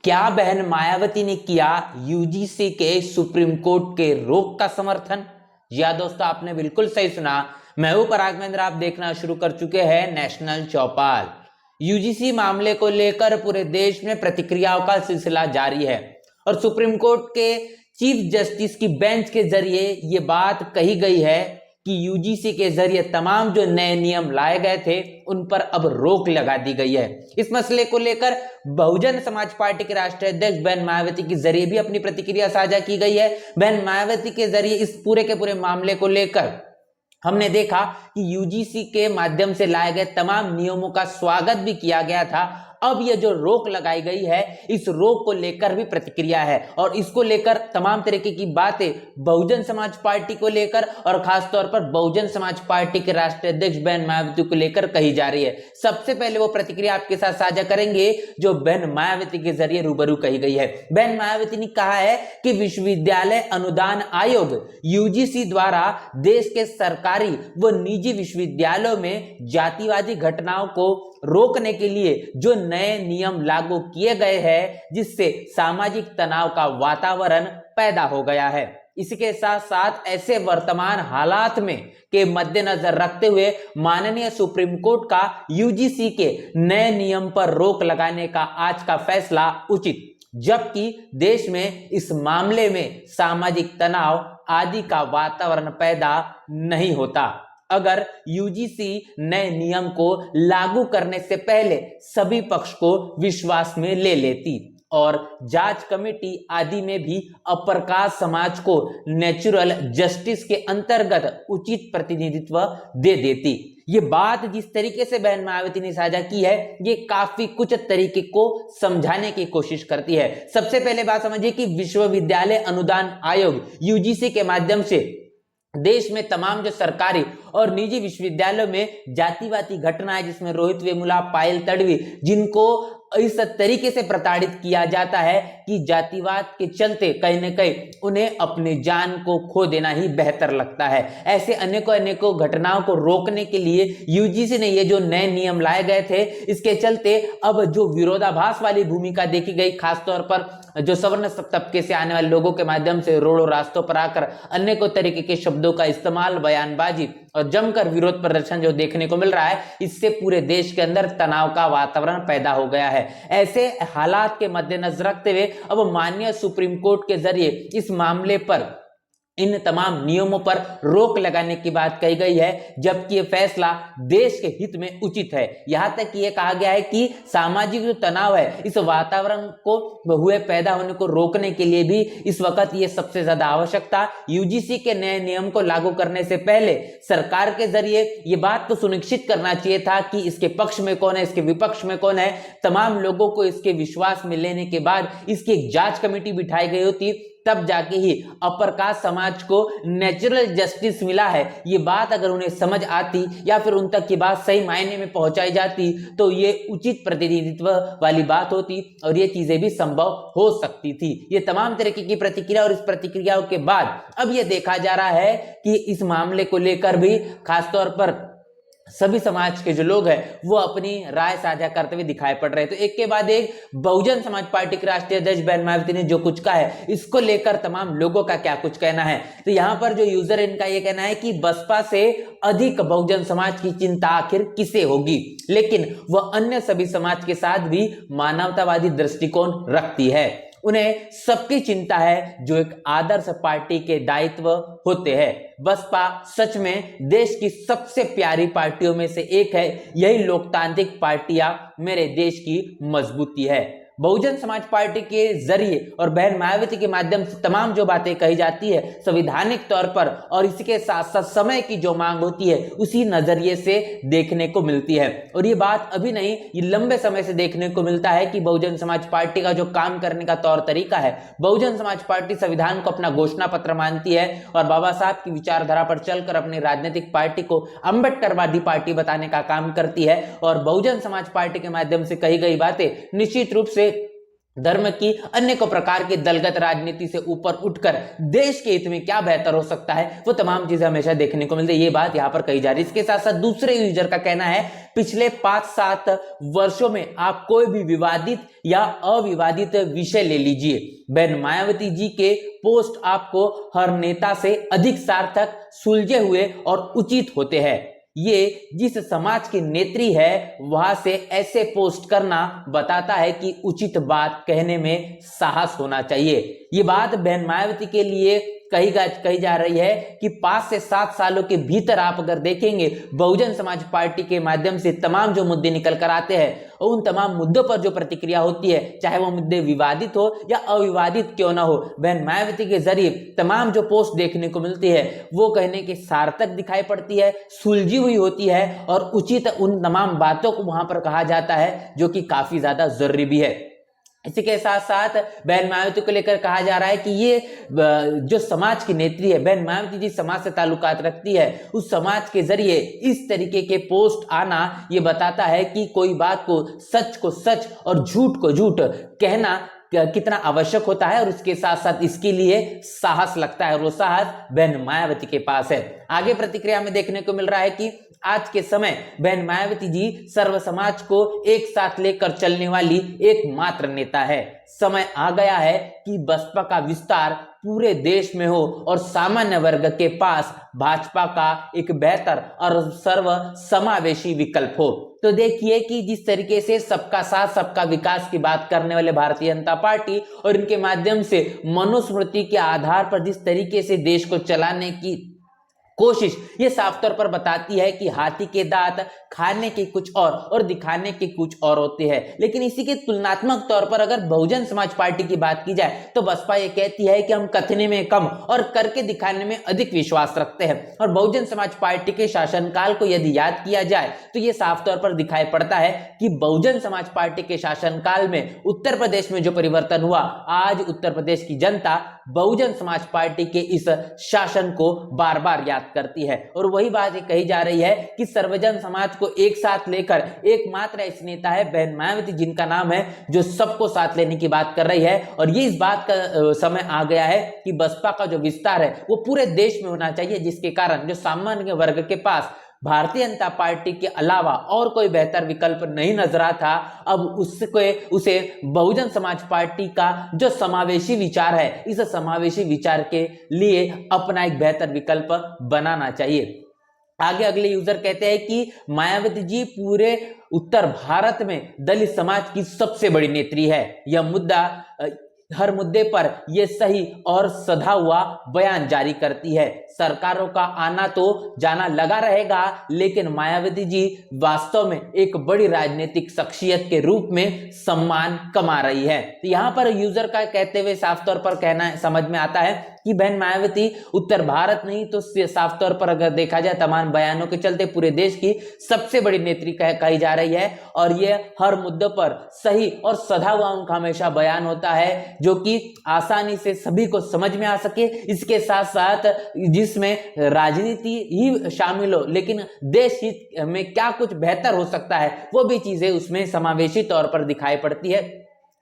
क्या बहन मायावती ने किया यूजीसी के सुप्रीम कोर्ट के रोक का समर्थन? जी हाँ दोस्तों, आपने बिल्कुल सही सुना। मैं हूं पराग महेंद्र, आप देखना शुरू कर चुके हैं नेशनल चौपाल। यूजीसी मामले को लेकर पूरे देश में प्रतिक्रियाओं का सिलसिला जारी है और सुप्रीम कोर्ट के चीफ जस्टिस की बेंच के जरिए ये बात कही गई है कि यूजीसी के जरिए तमाम जो नए नियम लाए गए थे उन पर अब रोक लगा दी गई है। इस मसले को लेकर बहुजन समाज पार्टी के राष्ट्रीय अध्यक्ष बहन मायावती के जरिए भी अपनी प्रतिक्रिया साझा की गई है। बहन मायावती के जरिए इस पूरे के पूरे मामले को लेकर हमने देखा कि यूजीसी के माध्यम से लाए गए तमाम नियमों का स्वागत भी किया गया था। अब यह जो रोक लगाई गई है, इस रोक को लेकर भी प्रतिक्रिया है और इसको लेकर तमाम तरीके की बातें बहुजन समाज पार्टी को लेकर और खास तौर पर बहुजन समाज पार्टी के राष्ट्रीय अध्यक्ष बहन मायावती को लेकर कही जा रही है। सबसे पहले वो प्रतिक्रिया आपके साथ साझा करेंगे जो बहन मायावती के जरिए रूबरू कही गई है। बहन मायावती ने कहा है कि विश्वविद्यालय अनुदान आयोग यूजीसी द्वारा देश के सरकारी व निजी विश्वविद्यालयों में जातिवादी घटनाओं को रोकने के लिए जो नए नियम लागू किए गए हैं, जिससे सामाजिक तनाव का वातावरण पैदा हो गया है। इसके साथ साथ ऐसे वर्तमान हालात में के मद्देनजर रखते हुए माननीय सुप्रीम कोर्ट का यूजीसी के नए नियम पर रोक लगाने का आज का फैसला उचित, जबकि देश में इस मामले में सामाजिक तनाव आदि का वातावरण पैदा नहीं होता। अगर यूजीसी नए नियम को लागू करने से पहले सभी पक्ष को विश्वास में ले लेती और जांच कमेटी आदि में भी अपर कास्ट समाज को नेचुरल जस्टिस के अंतर्गत उचित प्रतिनिधित्व दे देती। ये बात जिस तरीके से बहन मायावती ने साझा की है, ये काफी कुछ तरीके को समझाने की कोशिश करती है। सबसे पहले बात समझिए कि विश्वविद्यालय अनुदान आयोग यूजीसी के माध्यम से देश में तमाम जो सरकारी और निजी विश्वविद्यालयों में जातिवादी घटनाएं, जिसमें रोहित वेमुला, पायल तडवी, जिनको इस तरीके से प्रताड़ित किया जाता है कि जातिवाद के चलते कहीं न कहीं उन्हें अपनी जान को खो देना ही बेहतर लगता है। ऐसे अनेकों घटनाओं को रोकने के लिए यूजीसी ने ये जो नए नियम लाए गए थे, इसके चलते अब जो विरोधाभास वाली भूमिका देखी गई, खासतौर पर जो सवर्ण तबके से आने वाले लोगों के माध्यम से रोडों रास्तों पर आकर अनेकों तरीके के शब्दों का इस्तेमाल, बयानबाजी और जमकर विरोध प्रदर्शन जो देखने को मिल रहा है, इससे पूरे देश के अंदर तनाव का वातावरण पैदा हो गया है। ऐसे हालात के मद्देनजर रखते हुए अब माननीय सुप्रीम कोर्ट के जरिए इस मामले पर इन तमाम नियमों पर रोक लगाने की बात कही गई है, जबकि यह फैसला देश के हित में उचित है। यहां तक कि यह कहा गया है कि सामाजिक जो तनाव है, इस वातावरण को हुए पैदा होने को रोकने के लिए भी इस वक्त ये सबसे ज्यादा आवश्यक था। यूजीसी के नए नियम को लागू करने से पहले सरकार के जरिए ये बात को सुनिश्चित करना चाहिए था कि इसके पक्ष में कौन है, इसके विपक्ष में कौन है। तमाम लोगों को इसके विश्वास में लेने के बाद इसकी एक जांच कमेटी बिठाई गई होती, तब जाके ही अपर कास्ट समाज को नेचुरल जस्टिस मिला है, ये बात अगर उन्हें समझ आती या फिर उन तक की बात सही मायने में पहुंचाई जाती तो ये उचित प्रतिनिधित्व वाली बात होती और ये चीजें भी संभव हो सकती थी। ये तमाम तरीके की प्रतिक्रिया और इस प्रतिक्रियाओं के बाद अब ये देखा जा रहा है कि इस मामले को लेकर भी खासतौर पर सभी समाज के जो लोग हैं वो अपनी राय साझा करते हुए दिखाई पड़ रहे हैं। तो एक के बाद एक बहुजन समाज पार्टी के राष्ट्रीय अध्यक्ष बहन मायावती ने जो कुछ कहा है, इसको लेकर तमाम लोगों का क्या कुछ कहना है। तो यहाँ पर जो यूजर इनका ये कहना है कि बसपा से अधिक बहुजन समाज की चिंता आखिर किसे होगी, लेकिन वह अन्य सभी समाज के साथ भी मानवतावादी दृष्टिकोण रखती है। उन्हें सबकी चिंता है जो एक आदर्श पार्टी के दायित्व होते हैं। बसपा सच में देश की सबसे प्यारी पार्टियों में से एक है। यही लोकतांत्रिक पार्टियां मेरे देश की मजबूती है। बहुजन समाज पार्टी के जरिए और बहन मायावती के माध्यम से तमाम जो बातें कही जाती है संवैधानिक तौर पर और इसके साथ साथ समय की जो मांग होती है उसी नजरिए से देखने को मिलती है। और ये बात अभी नहीं, ये लंबे समय से देखने को मिलता है कि बहुजन समाज पार्टी का जो काम करने का तौर तरीका है, बहुजन समाज पार्टी संविधान को अपना घोषणा पत्र मानती है और बाबा साहब की विचारधारा पर चलकर अपनी राजनीतिक पार्टी को अम्बेडकरवादी पार्टी बताने का काम करती है। और बहुजन समाज पार्टी के माध्यम से कही गई बातें निश्चित रूप से धर्म की अनेकों प्रकार की दलगत राजनीति से ऊपर उठकर देश के हित में क्या बेहतर हो सकता है, वो तमाम चीजें हमेशा देखने को मिलती है। ये बात यहाँ पर कही जा रही है। इसके साथ साथ दूसरे यूजर का कहना है पिछले 5-7 वर्षों में आप कोई भी विवादित या अविवादित विषय ले लीजिए, बहन मायावती जी के पोस्ट आपको हर नेता से अधिक सार्थक, सुलझे हुए और उचित होते हैं। ये जिस समाज की नेत्री है वहां से ऐसे पोस्ट करना बताता है कि उचित बात कहने में साहस होना चाहिए। ये बात बहन मायावती के लिए कही जा रही है कि 5 से 7 सालों के भीतर आप अगर देखेंगे बहुजन समाज पार्टी के माध्यम से तमाम जो मुद्दे निकल कर आते हैं और उन तमाम मुद्दों पर जो प्रतिक्रिया होती है, चाहे वो मुद्दे विवादित हो या अविवादित क्यों ना हो, बहन मायावती के जरिए तमाम जो पोस्ट देखने को मिलती है वो कहने के सार्थक दिखाई पड़ती है, सुलझी हुई होती है और उचित उन तमाम बातों को वहां पर कहा जाता है जो कि काफी ज्यादा जरूरी भी है। इसी के साथ साथ बहन मायावती को लेकर कहा जा रहा है कि ये जो समाज की नेत्री है, बहन मायावती जी समाज से ताल्लुकात रखती है, उस समाज के जरिए इस तरीके के पोस्ट आना ये बताता है कि कोई बात को सच और झूठ को झूठ कहना कितना आवश्यक होता है और उसके साथ साथ इसके लिए साहस लगता है और वो साहस बहन मायावती के पास है। आगे प्रतिक्रिया में देखने को मिल रहा है कि आज के समय बहन मायावती जी सर्व समाज को एक साथ लेकर चलने वाली एकमात्र नेता है। समय आ गया है कि बसपा का विस्तार पूरे देश में हो और सामान्य वर्ग के पास भाजपा का एक बेहतर और सर्व समावेशी विकल्प हो। तो देखिए कि जिस तरीके से सबका साथ सबका विकास की बात करने वाले भारतीय जनता पार्टी और इनके माध्यम से मनुस्मृति के आधार पर जिस तरीके से देश को चलाने की कोशिश, ये साफ तौर पर बताती है कि हाथी के दांत खाने के कुछ और दिखाने के कुछ और होते हैं। लेकिन इसी के तुलनात्मक तौर पर अगर बहुजन समाज पार्टी की बात की जाए तो बसपा ये कहती है कि हम कथने में कम और करके दिखाने में अधिक विश्वास रखते हैं। और बहुजन समाज पार्टी के शासनकाल को यदि याद किया जाए तो ये साफ तौर पर दिखाई पड़ता है कि बहुजन समाज पार्टी के शासनकाल में उत्तर प्रदेश में जो परिवर्तन हुआ, आज उत्तर प्रदेश की जनता बहुजन समाज पार्टी के इस शासन को बार बार याद करती है। और वही बात कही जा रही है कि सर्वजन समाज को एक साथ लेकर एकमात्र ऐसी नेता है बहन मायावती, जिनका नाम है, जो सबको साथ लेने की बात कर रही है। और ये इस बात का समय आ गया है कि बसपा का जो विस्तार है वो पूरे देश में होना चाहिए, जिसके कारण जो सामान्य वर्ग के पास भारतीय जनता पार्टी के अलावा और कोई बेहतर विकल्प नहीं नजर आता था, अब उसे बहुजन समाज पार्टी का जो समावेशी विचार है, इस समावेशी विचार के लिए अपना एक बेहतर विकल्प बनाना चाहिए। आगे अगले यूजर कहते हैं कि मायावती जी पूरे उत्तर भारत में दलित समाज की सबसे बड़ी नेत्री है। यह हर मुद्दे पर यह सही और सधा हुआ बयान जारी करती है। सरकारों का आना तो जाना लगा रहेगा, लेकिन मायावती जी वास्तव में एक बड़ी राजनीतिक शख्सियत के रूप में सम्मान कमा रही है। तो यहाँ पर यूजर का कहते हुए साफ तौर पर कहना समझ में आता है कि बहन मायावती उत्तर भारत नहीं तो साफ तौर पर अगर देखा जाए तमाम बयानों के चलते पूरे देश की सबसे बड़ी नेत्री कही जा रही है। और ये हर मुद्दे पर सही और सधा हुआ उनका हमेशा बयान होता है, जो कि आसानी से सभी को समझ में आ सके। इसके साथ साथ जिसमें राजनीति ही शामिल हो, लेकिन देश हित में क्या कुछ बेहतर हो सकता है वो भी चीजें उसमें समावेशी तौर पर दिखाई पड़ती है।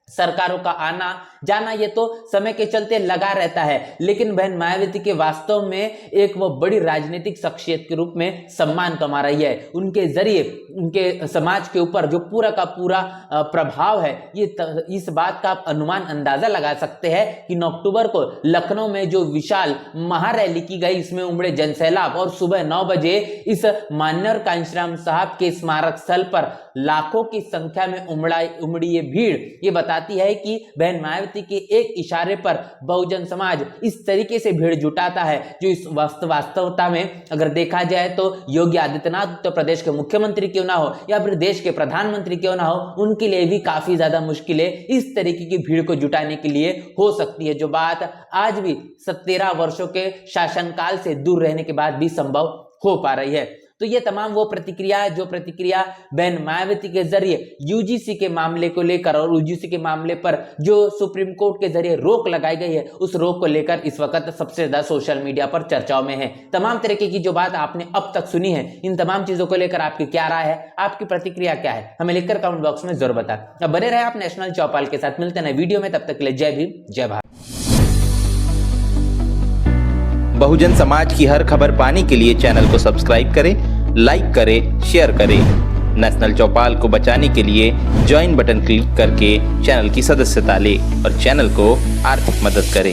सरकारों का आना जाना ये तो समय के चलते लगा रहता है, लेकिन बहन मायावती के वास्तव में एक वो बड़ी राजनीतिक शख्सियत के रूप में सम्मान कमा रही है। उनके जरिए उनके समाज के ऊपर जो पूरा का पूरा प्रभाव है, ये इस बात का आप अनुमान अंदाजा लगा सकते हैं कि 9 अक्टूबर को लखनऊ में जो विशाल महारैली की गई, इसमें उमड़े जनसैलाब और सुबह 9 बजे इस मान्यवर कांशीराम साहब के स्मारक स्थल पर लाखों की संख्या में उमड़ी ये भीड़, ये बताती है कि बहन मायावती के एक इशारे पर बहुजन समाज इस तरीके से भीड़ जुटाता है, जो इस वास्तवता में अगर देखा जाए तो योगी आदित्यनाथ उत्तर प्रदेश के मुख्यमंत्री क्यों ना हो या फिर देश के प्रधानमंत्री क्यों ना हो, उनके लिए भी काफी ज्यादा मुश्किलें इस तरीके की भीड़ को जुटाने के लिए हो सकती है, जो बात आज भी 17 वर्षों के शासनकाल से दूर रहने के बाद भी संभव हो पा रही है। तो ये तमाम वो प्रतिक्रिया है जो प्रतिक्रिया बहन मायावती के जरिए यूजीसी के मामले को लेकर और यूजीसी के मामले पर जो सुप्रीम कोर्ट के जरिए रोक लगाई गई है उस रोक को लेकर इस वक्त सबसे ज्यादा सोशल मीडिया पर चर्चाओं में है। तमाम तरीके की जो बात आपने अब तक सुनी है, इन तमाम चीजों को लेकर आपकी क्या राय है, आपकी प्रतिक्रिया क्या है, हमें लिखकर कमेंट बॉक्स में जरूर बताएं। अब बने रहे आप नेशनल चौपाल के साथ, मिलते हैं वीडियो में, तब तक के लिए जय भीम जय भारत। बहुजन समाज की हर खबर पाने के लिए चैनल को सब्सक्राइब करें, लाइक करें, शेयर करें। नेशनल चौपाल को बचाने के लिए ज्वाइन बटन क्लिक करके चैनल की सदस्यता लें और चैनल को आर्थिक मदद करें।